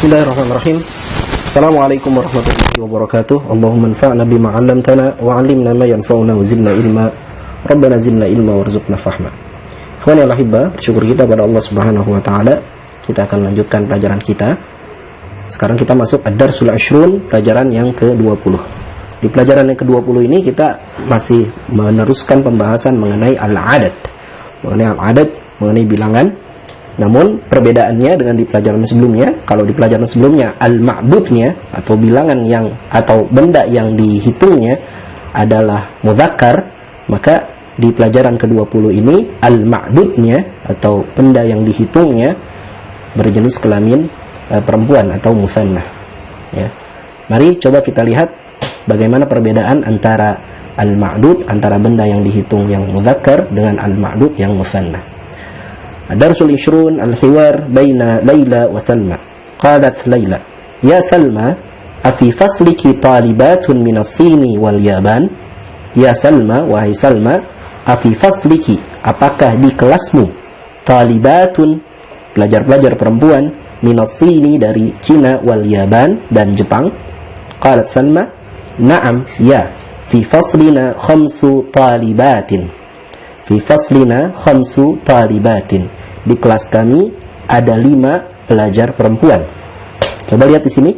Bismillahirrahmanirrahim. Assalamualaikum warahmatullahi wabarakatuh. Allahumma anfa'na bima 'allamtana wa 'allimna ma yanfa'una wa zidna ilma. Rabbana zidna ilma warzuqna fahma. Ikhwani al-ahibba, bersyukur kita pada Allah Subhanahu wa taala. Kita akan lanjutkan pelajaran kita. Sekarang kita masuk ad-darsul 20, pelajaran yang ke-20. Di pelajaran yang ke-20 ini kita masih meneruskan pembahasan mengenai al-adad. Mengenai bilangan. Namun perbedaannya dengan di pelajaran sebelumnya, kalau di pelajaran sebelumnya al-ma'dudnya atau bilangan yang atau benda yang dihitungnya adalah mudzakkar, maka di pelajaran ke-20 ini al-ma'dudnya atau benda yang dihitungnya berjenis kelamin perempuan atau musanna. Ya. Mari coba kita lihat bagaimana perbedaan antara al-ma'dud, antara benda yang dihitung yang mudzakkar dengan al-ma'dud yang musanna. Darsul 20 al-hiwar baina Laila wa Salma. Qalat Laila, "Ya Salma, afi fasliki talibatun min as-Sini wal Yaban?" Ya Salma, wahai Salma, afi fasliki, apakah di kelasmu talibatun, pelajar-pelajar perempuan, min as-Sini dari Cina wal Yaban dan Jepang? Qalat Salma, "Na'am, ya, fi faslina khamsu talibatin." Fi faslina khamsu talibatin. Di kelas kami ada 5 pelajar perempuan. Coba lihat di sini,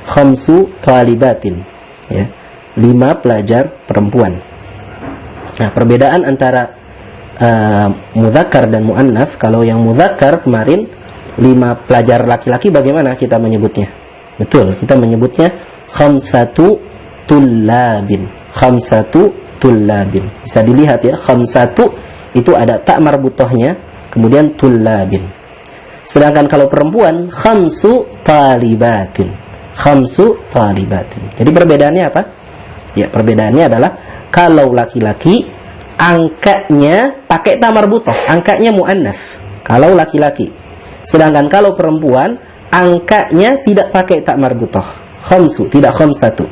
khamsu talibatin, ya, 5 pelajar perempuan. Nah, perbedaan antara mudzakkar dan muannats, kalau yang mudzakkar kemarin 5 pelajar laki-laki, bagaimana kita menyebutnya? Betul, kita menyebutnya khamsatu tullabin. Khamsatu tullabin. Bisa dilihat ya, khamsatu itu ada tak marbutohnya, kemudian tullabin. Sedangkan kalau perempuan khamsu talibatin. Khamsu talibatin. Jadi perbedaannya apa? Ya, perbedaannya adalah kalau laki-laki angkanya pakai tak marbutoh, angkanya muannats. Kalau laki-laki. Sedangkan kalau perempuan angkanya tidak pakai tak marbutoh. Khamsu, tidak khamsatu.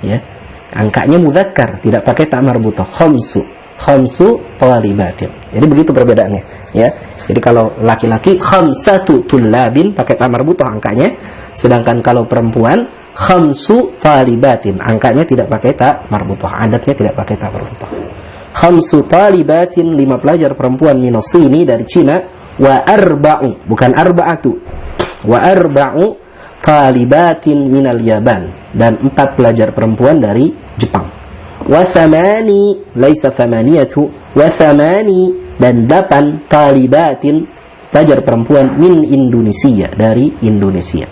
Ya. Angkanya mudzakkar, tidak pakai ta' marbuthah, khamsu talibatin. Jadi begitu perbedaannya, ya. Jadi kalau laki-laki khamsatu tullabin pakai ta' marbuthah angkanya, sedangkan kalau perempuan khamsu talibatin, angkanya tidak pakai ta' marbuthah, adatnya tidak pakai ta' marbuthah. Khamsu talibatin, 5 pelajar perempuan minas Sini dari Cina, wa arba'u, bukan arba'atu, wa arba'u talibatin minal Yaban, dan 4 pelajar perempuan dari Jepang. Wa thamani, laisa thamaniyatu, wa thamani, dan 8 talibatin pelajar perempuan min Indonesia, dari Indonesia.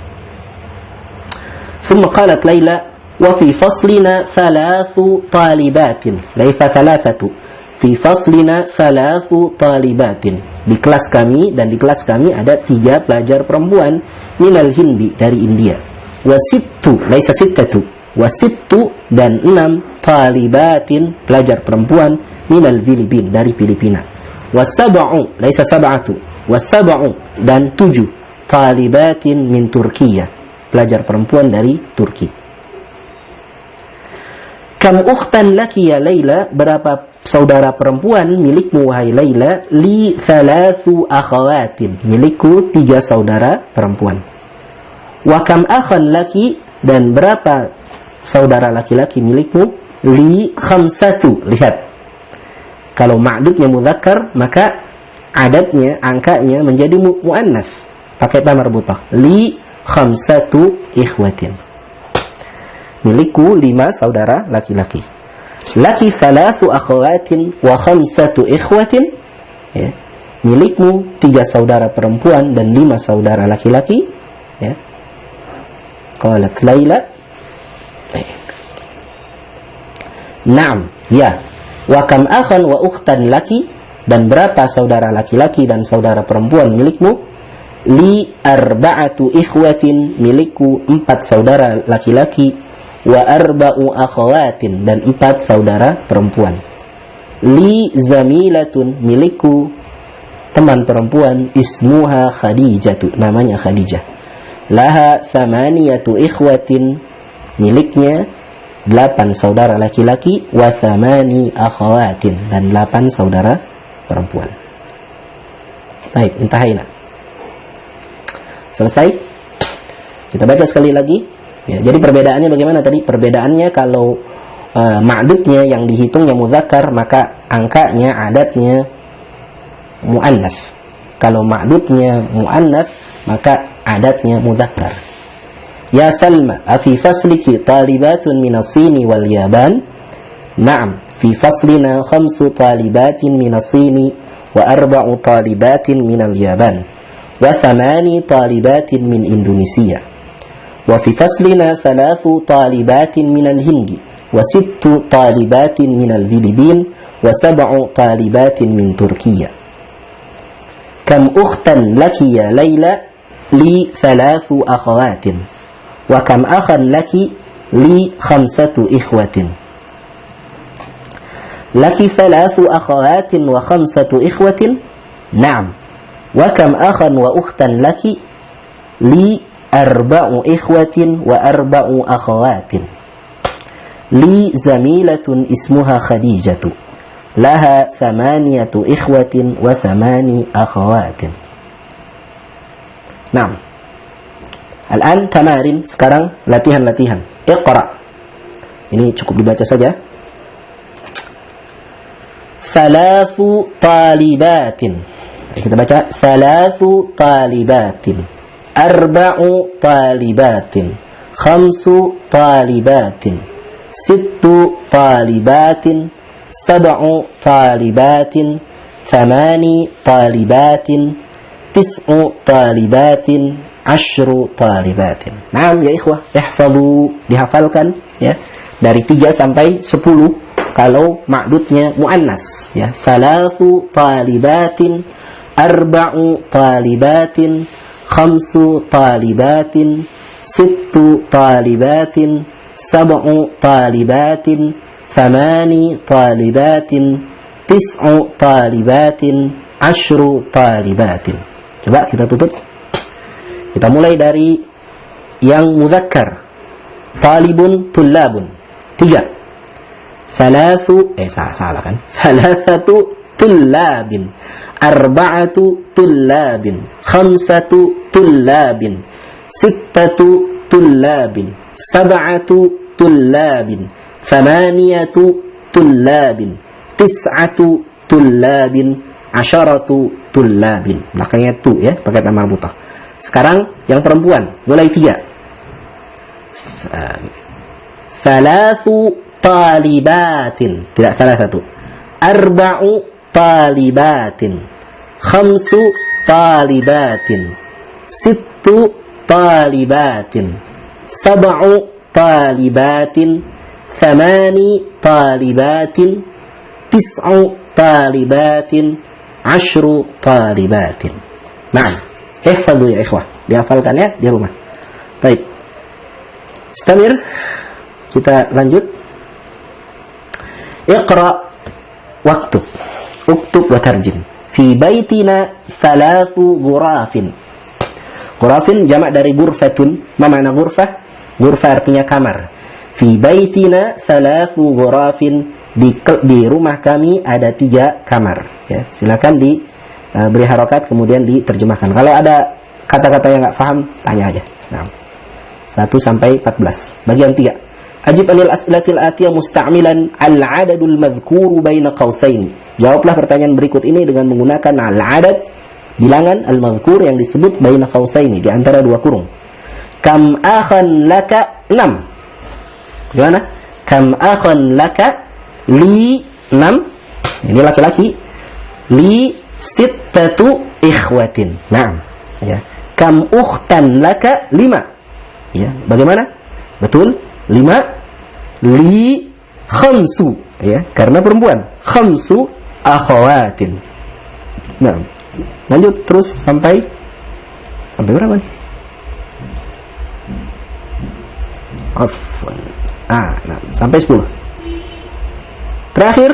Thumma qalat Laila, wa fi faslina 3 talibatin, laisa 3, fi faslina 3 talibatin. Di kelas kami, dan di kelas kami ada 3 pelajar perempuan minal Hindi, dari India. Wasittu, laisa sittatu, wasittu, dan 6 talibatin pelajar perempuan minal Filipin, dari Filipina. Wasab'u, laisa sab'atu, wasab'u, dan 7 talibatin min Turkiya, pelajar perempuan dari Turki. Kam ukhtan laki ya Laila, berapa saudara perempuan milikmu wahai Laila? Li 3 akhawatin, milikku 3 saudara perempuan. Wa kam akhan laki, dan berapa saudara laki-laki milikmu? Li 5, lihat. Kalau ma'dudnya mudzakkar, maka adatnya, angkanya menjadi muannats, pakai ta' marbuthah. Li 5 ikhwatin, milikku 5 saudara laki-laki. Laki 3 akhawatin wa 5 ikhwatin, ya. Milikmu 3 saudara perempuan dan 5 saudara laki-laki, ya. Qalat Laila, na'am, ya. Wa kam akhan wa ukhtan laki, dan berapa saudara laki-laki dan saudara perempuan milikmu? Li 4 ikhwatin, milikku 4 saudara laki-laki, wa 4 akhawatin, dan 4 saudara perempuan. Li zamilatun, milikku teman perempuan, ismuha Khadijatu, namanya Khadijah. Laha 8 ikhwatin, miliknya 8 saudara laki-laki, wa 8 akhawatin, dan 8 saudara perempuan. Baik, intahayna. Selesai? Kita baca sekali lagi. Ya, jadi perbedaannya bagaimana tadi? Perbedaannya kalau ma'dudnya yang dihitungnya muzakkar, maka angkanya, adatnya mu'annas. Kalau ma'dudnya mu'annas, maka adatnya muzakkar. Ya Salma, afi fasliki talibatun minasini wal yaban? Na'am, fi faslina 5 talibatin minasini wa 4 talibatin minal yaban wa 8 talibatin min Indonesia. Wa fi faslina 3 talibatin minal Hindi wa 6 talibatin minal Filipin wa 7 talibatin min Turkiya. Kam ukhtan laki ya Layla? Li 3 akhawatin. Wa kam akhan laki? Li 5 ikhwatin. Laki 3 akhawatin wa 5 ikhwatin? Naam. Wa kam akhan wa ukhtan laki? Li 4 ikhwatin wa 4 akhawatin. Li zamilatun ismuha Khadijatu. Laha 8 ikhwatin wa 8 akhawatin. Naam. Al-an tamarin, sekarang latihan-latihan. Iqra. Ini cukup dibaca saja. 3 talibatin. Kita baca 3 talibatin. 4 talibatin. 5 talibatin. 6 talibatin. 7 talibatin. 8 talibatin. 9 talibatin. 10 talibatin. Naam ya ikhwah, ihfadhu, dihafalkan ya. Dari 3 sampai 10 kalau ma'dudnya muannas ya. 3 talibatin, 4 talibatin, 5 talibatin, 6 talibatin, 7 talibatin, 8 talibatin, 9 talibatin, 10 talibatin. Coba kita tutup. Kita mulai dari yang muzakkar. Talibun, tullabun. 3. 3 salah kan? 3 tullabin. 4 tullabin. 5 tullabin. 6 tullabin. 7 tullabin. 8 tullabin. 9 tullabin. 10 tullabin. Belakangnya tu ya, pakai tambah marbutah. Sekarang yang perempuan, mulai 3. 3 talibatin, tidak salah 1. 4 talibatin. 5 talibatin. 6 talibatin. 7 talibatin. 8 talibatin. 9 talibatin. 10 talibatin. Nah, ihfadhu ya ikhwah, dihafalkan ya di rumah. Baik. Istamir. Kita lanjut. Iqra waktub. Uktub wa tarjim. Fi baitina 3 ghurafin. Ghurafin jamak dari ghurfatun. Ma makna ghurfah? Ghurfah artinya kamar. Fi baitina 3 ghurafin. Di rumah kami ada 3 kamar. Ya, silakan beri harokat kemudian diterjemahkan. Kalau ada kata-kata yang nggak paham, tanya aja. Nah, 1 sampai 14. Bagian 3. Ajib anil as'ilatil atiyah musta'milan al-adadul madhkuru baina qausain. Jawablah pertanyaan berikut ini dengan menggunakan al-adad, bilangan al-madhkur yang disebut baina qausaini, di antara 2 kurung. Kam akhan laka 6. Gimana? Kam akhan laka? Li 6. Ini laki-laki. Li 6 ikhwatin. Naam. Ya. Kam ukhtan laka? 5. Ya, bagaimana? Betul? 5. Li 5. Ya, karena perempuan. 5 akhawatin. Nah, lanjut terus sampai berapa nih? Afwan. Nah, sampai 10. Terakhir,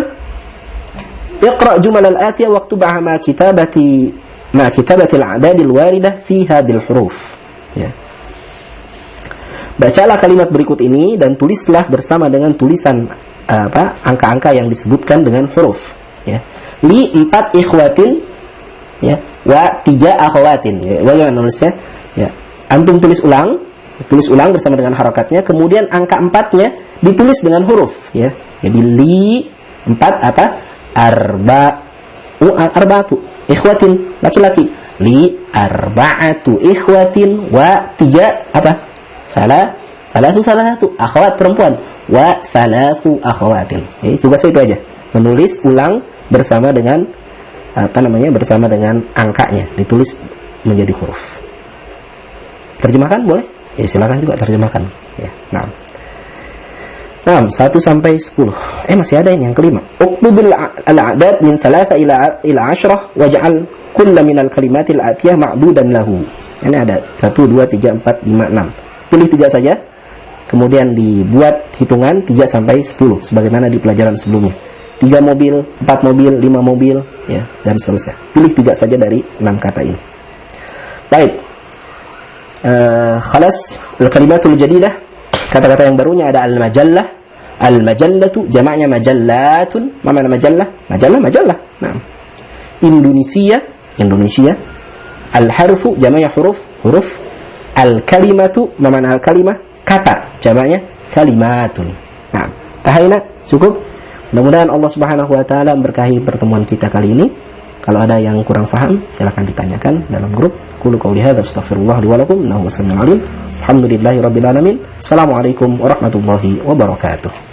iqra jumal al-atiyah waktubaha ma kitabati al-a'dad al-waridah fi hadhil huruf. Ya. Bacalah kalimat berikut ini dan tulislah bersama dengan tulisan angka-angka yang disebutkan dengan huruf. Ya. Li 4 ikhwatin, ya, wa 3 akhawatin. Ya, bagaimana nulisnya? Ya. Antum tulis ulang, Tulis ulang bersama dengan harakatnya, kemudian angka 4-nya ditulis dengan huruf, ya. Jadi li 4 apa? Arba'atu ikhwatin, laki-laki. Li arba'atu ikhwatin wa 3 apa? Salatu akhwat perempuan wa salatu akhwatin. Jadi tugas itu aja. Menulis ulang bersama dengan bersama dengan angkanya, ditulis menjadi huruf. Terjemahkan boleh? Ya silakan juga terjemahkan, ya. Nah, 1 sampai 10. Masih ada ini yang kelima. Uktubil al-a'dad min 3 ila 10 waj'al kull min al-kalimatil atiyah ma'dudan lahu. Ini ada 1 2 3 4 5 6. Pilih 3 saja. Kemudian dibuat hitungan 3 sampai 10 sebagaimana di pelajaran sebelumnya. 3 mobil, 4 mobil, 5 mobil, ya, dan seterusnya. Pilih 3 saja dari 6 kata ini. Baik. Khalas al-kalimatul jadidah. Kata-kata yang barunya ada al-majallah. Al-majallatu jamaknya majallatun. Ma makna majallah? Majallah. Nah. Indonesia. Al-harfu jamaknya huruf. Al-kalimatu ma makna al-kalimah? Kata jamaknya kalimatun. Nah, tahayna cukup. Mudah-mudahan Allah Subhanahu wa taala memberkahi pertemuan kita kali ini. Kalau ada yang kurang paham, silakan ditanyakan dalam grup. Qulu qouli hadza astaghfirullah li wa lakum innahu was-sami'ul 'alim. Alhamdulillahirabbil alamin. Assalamualaikum warahmatullahi wabarakatuh.